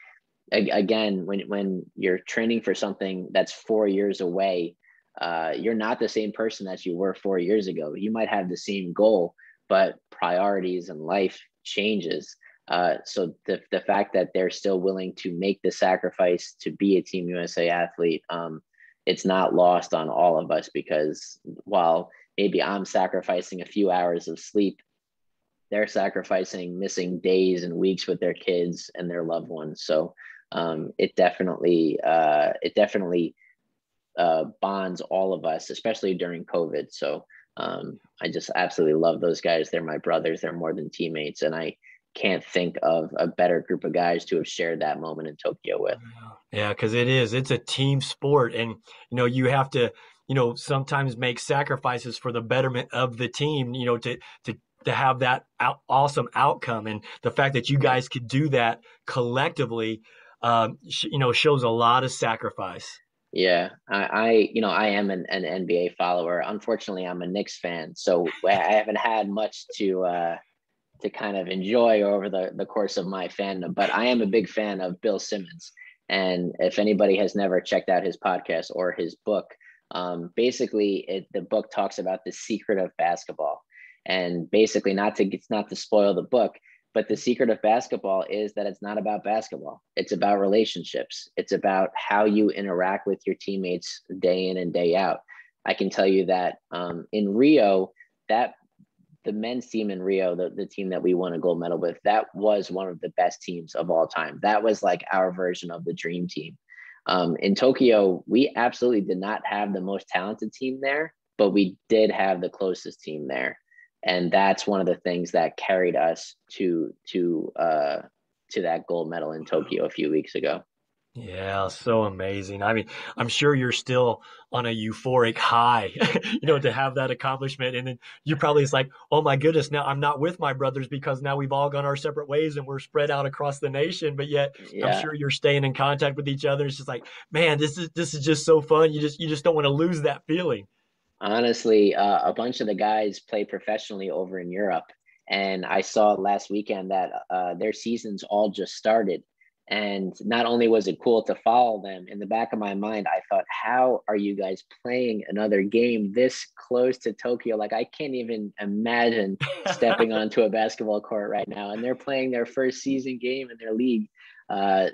again, when you're training for something that's 4 years away, you're not the same person that you were 4 years ago. You might have the same goal, but priorities and life changes. So the fact that they're still willing to make the sacrifice to be a Team USA athlete, it's not lost on all of us because while maybe I'm sacrificing a few hours of sleep, they're sacrificing missing days and weeks with their kids and their loved ones. So it definitely bonds all of us, especially during COVID. So I just absolutely love those guys. They're my brothers. They're more than teammates. And I can't think of a better group of guys to have shared that moment in Tokyo with. Yeah, because it's a team sport, and you have to sometimes make sacrifices for the betterment of the team. To have that awesome outcome, and the fact that you Yeah. guys could do that collectively, shows a lot of sacrifice. Yeah, I am an NBA follower. Unfortunately, I'm a Knicks fan, so I haven't had much to kind of enjoy over the course of my fandom. But I am a big fan of Bill Simmons. And if anybody has never checked out his podcast or his book, basically the book talks about the secret of basketball. And basically, not to spoil the book, but the secret of basketball is that it's not about basketball. It's about relationships. It's about how you interact with your teammates day in and day out. I can tell you that in Rio, that the men's team in Rio, the team that we won a gold medal with, that was one of the best teams of all time. That was like our version of the dream team. In Tokyo, we absolutely did not have the most talented team there, but we did have the closest team there. And that's one of the things that carried us to that gold medal in Tokyo a few weeks ago. Yeah, so amazing. I mean, I'm sure you're still on a euphoric high, to have that accomplishment. And then you probably it's like, oh my goodness, now I'm not with my brothers because now we've all gone our separate ways and we're spread out across the nation. But yet I'm Yeah. sure you're staying in contact with each other. It's just like, man, this is just so fun. You just don't want to lose that feeling. Honestly, a bunch of the guys play professionally over in Europe, and I saw last weekend that their seasons all just started. And not only was it cool to follow them, in the back of my mind, I thought, how are you guys playing another game this close to Tokyo? Like, I can't even imagine stepping onto a basketball court right now. And they're playing their first season game in their league.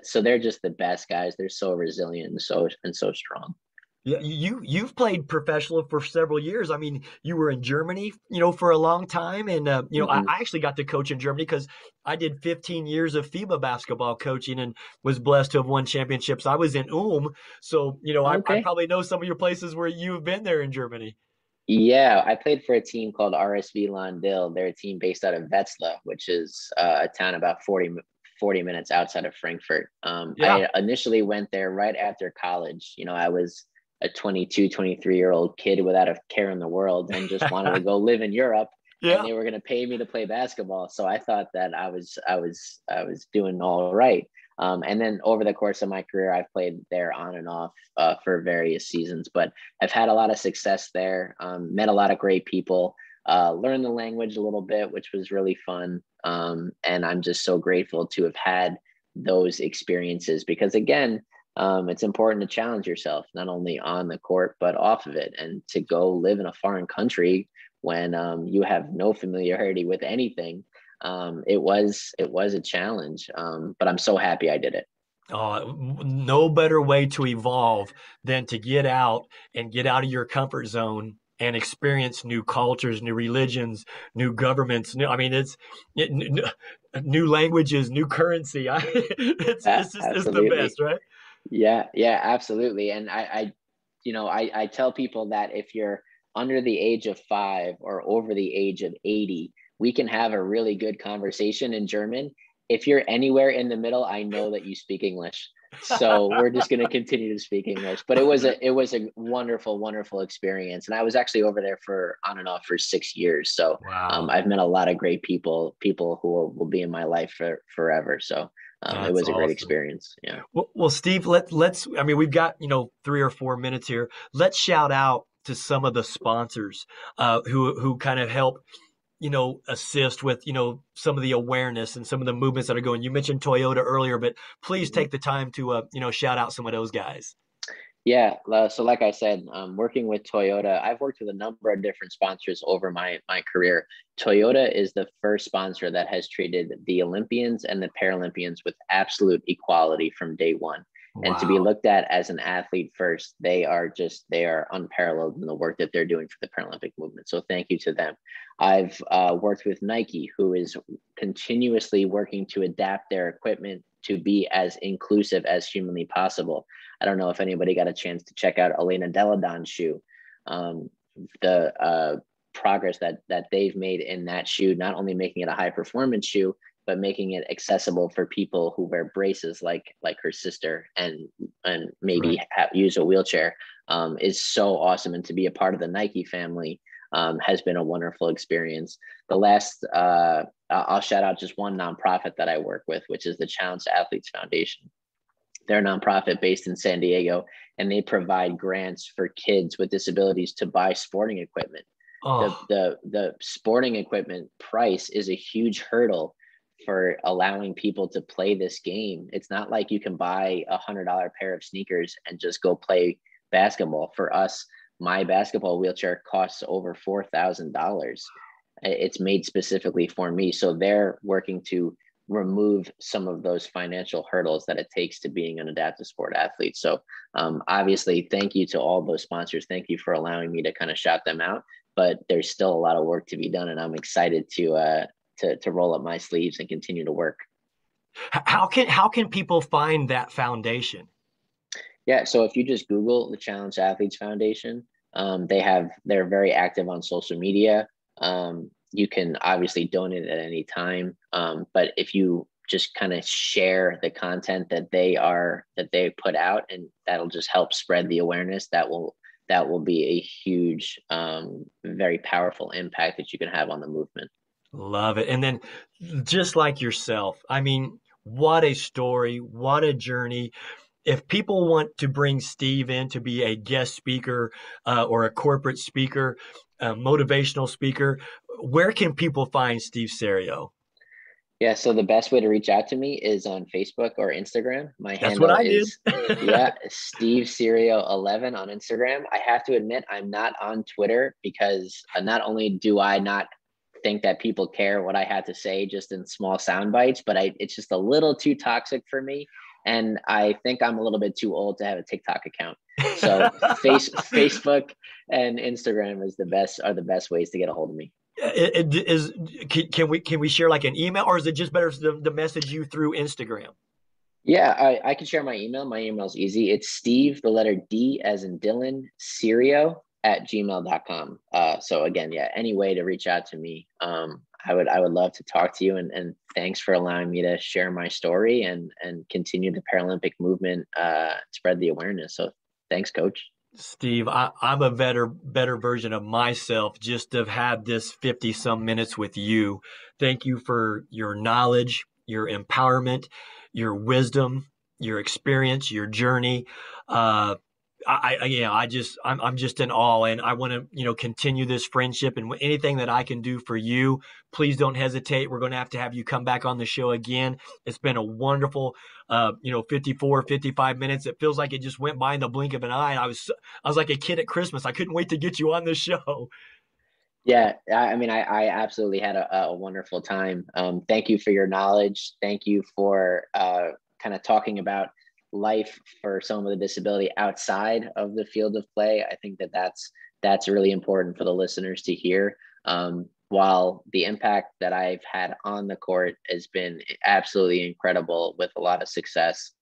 So they're just the best guys. They're so resilient and so strong. Yeah, you've played professional for several years. I mean, you were in Germany, for a long time, and I Hmm. actually got to coach in Germany because I did 15 years of FIBA basketball coaching and was blessed to have won championships. I was in so I Okay. probably know some of your places where you've been there in Germany. Yeah, I played for a team called RSV Londil. They're a team based out of Wetzlar, which is a town about 40 minutes outside of Frankfurt. Yeah, I initially went there right after college. I was a 22, 23-year-old kid without a care in the world and just wanted to go live in Europe. And yeah. they were going to pay me to play basketball. So I thought that I was doing all right. And then over the course of my career, I've played there on and off for various seasons. But I've had a lot of success there, met a lot of great people, learned the language a little bit, which was really fun. And I'm just so grateful to have had those experiences because, again, it's important to challenge yourself, not only on the court, but off of it. And to go live in a foreign country when you have no familiarity with anything, it was a challenge. But I'm so happy I did it. No better way to evolve than to get out of your comfort zone and experience new cultures, new religions, new governments. I mean, new languages, new currency. Yeah, It's the absolutely. best, right? Yeah, yeah, absolutely. And I tell people that if you're under the age of 5 or over the age of 80, we can have a really good conversation in German. If you're anywhere in the middle, I know that you speak English. So we're just going to continue to speak English. But it was a wonderful, wonderful experience. And I was actually over there for on and off for 6 years. So Wow, I've met a lot of great people who will be in my life for forever. So it that's was a great awesome. experience. Yeah. Well, Steve, let's. I mean, we've got 3 or 4 minutes here. Let's shout out to some of the sponsors who kind of help assist with some of the awareness and some of the movements that are going. You mentioned Toyota earlier, but please Mhm. take the time to shout out some of those guys. Yeah, so like I said, working with Toyota, I've worked with a number of different sponsors over my career. Toyota is the first sponsor that has treated the Olympians and the Paralympians with absolute equality from day one. And to be Wow. looked at as an athlete first, they are unparalleled in the work that they're doing for the Paralympic movement. So thank you to them. I've worked with Nike, who is continuously working to adapt their equipment to be as inclusive as humanly possible. I don't know if anybody got a chance to check out Elena Deladon's shoe. Um, the progress that they've made in that shoe, not only making it a high performance shoe, but making it accessible for people who wear braces, like her sister, and maybe Right. use a wheelchair, is so awesome. And to be a part of the Nike family has been a wonderful experience. The last, I'll shout out just one nonprofit that I work with, which is the Challenge Athletes Foundation. They're a nonprofit based in San Diego, and they provide grants for kids with disabilities to buy sporting equipment. The Oh, the the sporting equipment price is a huge hurdle for allowing people to play this game. It's not like you can buy $100 pair of sneakers and just go play basketball. For us, my basketball wheelchair costs over $4,000. It's made specifically for me. So they're working to remove some of those financial hurdles that it takes to being an adaptive sport athlete. So obviously, thank you to all those sponsors. Thank you for allowing me to kind of shout them out. But there's still a lot of work to be done, and I'm excited to roll up my sleeves and continue to work. how can people find that foundation? Yeah, so if you just Google the Challenge Athletes Foundation, they're very active on social media. You can obviously donate at any time, but if you just kind of share the content that they put out, and that'll just help spread the awareness. That will be a huge, very powerful impact that you can have on the movement. Love it. And then just like yourself, I mean, what a story, what a journey. If people want to bring Steve in to be a guest speaker or a corporate speaker, a motivational speaker, where can people find Steve Serio? Yeah, so the best way to reach out to me is on Facebook or Instagram. My That's what handle I did. is, yeah, Steve Serio 11 on Instagram. I have to admit, I'm not on Twitter because not only do I not think that people care what I had to say just in small sound bites, but it's just a little too toxic for me. And I think I'm a little bit too old to have a TikTok account. So Facebook and Instagram are the best ways to get a hold of me. Can we share like an email, or is it just better to message you through Instagram? Yeah, I can share my email. My email is easy. It's Steve, the letter D as in Dylan, Serio at gmail.com. So again, yeah, any way to reach out to me. I would love to talk to you, and thanks for allowing me to share my story and continue the Paralympic movement, spread the awareness. So thanks, Coach. Steve, I'm a better version of myself just to have had this 50 some minutes with you. Thank you for your knowledge, your empowerment, your wisdom, your experience, your journey. Uh, I'm just in awe, and I want to, continue this friendship, and anything that I can do for you, please don't hesitate. We're going to have you come back on the show again. It's been a wonderful, 54, 55 minutes. It feels like it just went by in the blink of an eye. I was like a kid at Christmas. I couldn't wait to get you on the show. Yeah, I mean, I absolutely had a wonderful time. Thank you for your knowledge. Thank you for kind of talking about life for someone with a disability outside of the field of play. I think that's really important for the listeners to hear. While the impact that I've had on the court has been absolutely incredible with a lot of success,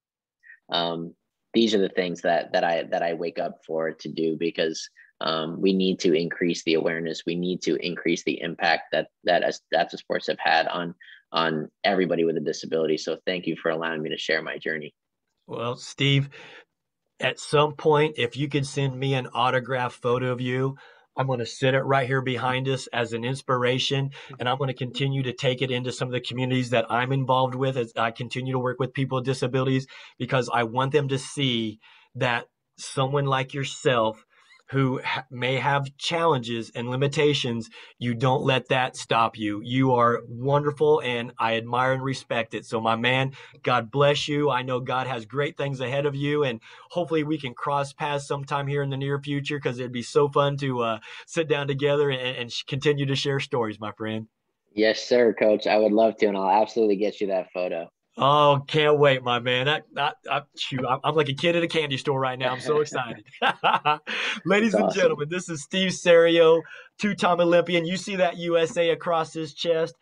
these are the things that I wake up for to do, because we need to increase the awareness. We need to increase the impact that the sports have had on everybody with a disability. So thank you for allowing me to share my journey. Well, Steve, at some point, if you could send me an autographed photo of you, I'm going to sit it right here behind us as an inspiration. And I'm going to continue to take it into some of the communities that I'm involved with as I continue to work with people with disabilities, because I want them to see that someone like yourself who may have challenges and limitations, you don't let that stop you. You are wonderful, and I admire and respect it. So, my man, God bless you. I know God has great things ahead of you, and hopefully we can cross paths sometime here in the near future, because it'd be so fun to sit down together and continue to share stories, my friend. Yes, sir, Coach. I would love to, and I'll absolutely get you that photo. Oh, can't wait, my man. I'm like a kid at a candy store right now. I'm so excited. That's Ladies and awesome. gentlemen, this is Steve Serio, two-time Olympian. You see that USA across his chest?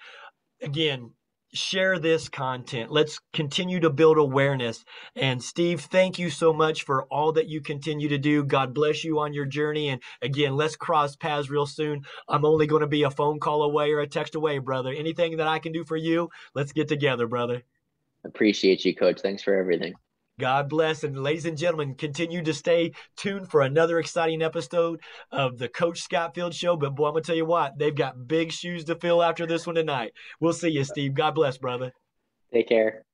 Again, share this content. Let's continue to build awareness. And Steve, thank you so much for all that you continue to do. God bless you on your journey. And again, let's cross paths real soon. I'm only going to be a phone call away or a text away, brother. Anything that I can do for you, let's get together, brother. Appreciate you, Coach. Thanks for everything. God bless. And ladies and gentlemen, continue to stay tuned for another exciting episode of the Coach Scott Field Show. But boy, I'm going to tell you what, they've got big shoes to fill after this one tonight. We'll see you, Steve. God bless, brother. Take care.